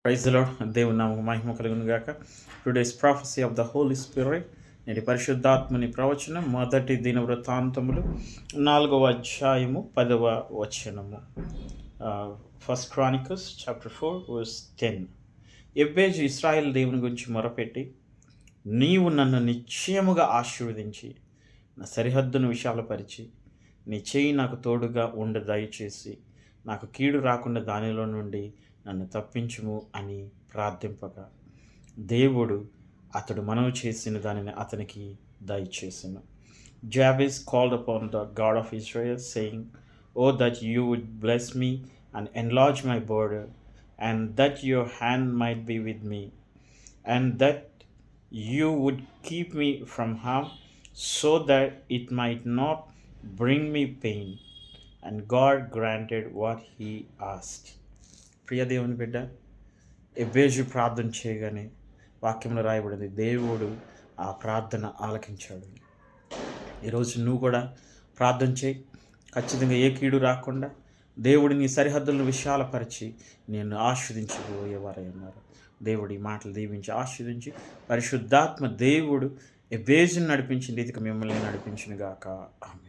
Praise the lord. దేవుని నామముకు మహిమ కలుగును గాక. Today's prophecy of the holy spirit. నేటి పరిశుద్ధాత్మని ప్రవచనం మొదటి దిన వృత్తాంతములు 4వ అధ్యాయము 10వ వచనము. First chronicles chapter 4 verse 10. ఎబ్బేజు ఇశ్రాయేలు దేవుని గురించి మొరపెట్టి, నీవు నన్ను నిశ్చయముగా ఆశీర్వదించి నా సరిహద్దును విశాలపరిచి నీ చేయి నాకు తోడుగా ఉండ దయచేసి నాకు కీడు రాకుండా దానిలో నుండి నన్ను తప్పించుము అని ప్రార్థింపగా దేవుడు అతడు మనవి చేసిన దానిని అతనికి దయచేసెను. Jabez called upon the God of Israel, saying, "Oh, that you would bless me and enlarge my border, and that your hand might be with me, and that you would keep me from harm, so that it might not bring me pain." And God granted what he asked. ప్రియ దేవుని బిడ్డ, ఎబ్బేజు ప్రార్థన చేయగానే వాక్యంలో రాయబడింది, దేవుడు ఆ ప్రార్థన ఆలకించాడు. ఈరోజు నువ్వు కూడా ప్రార్థన చేయి. ఖచ్చితంగా ఏ కీడు రాకుండా దేవుడిని సరిహద్దులను విశాలపరిచి నేను ఆస్వాదించబోయేవారై ఉన్నారు. దేవుడి మాటలు దీవించి ఆస్వాదించి పరిశుద్ధాత్మ దేవుడు ఎబ్బేజును నడిపించిన రీతికి మిమ్మల్ని నడిపించును గాక. ఆమేన్.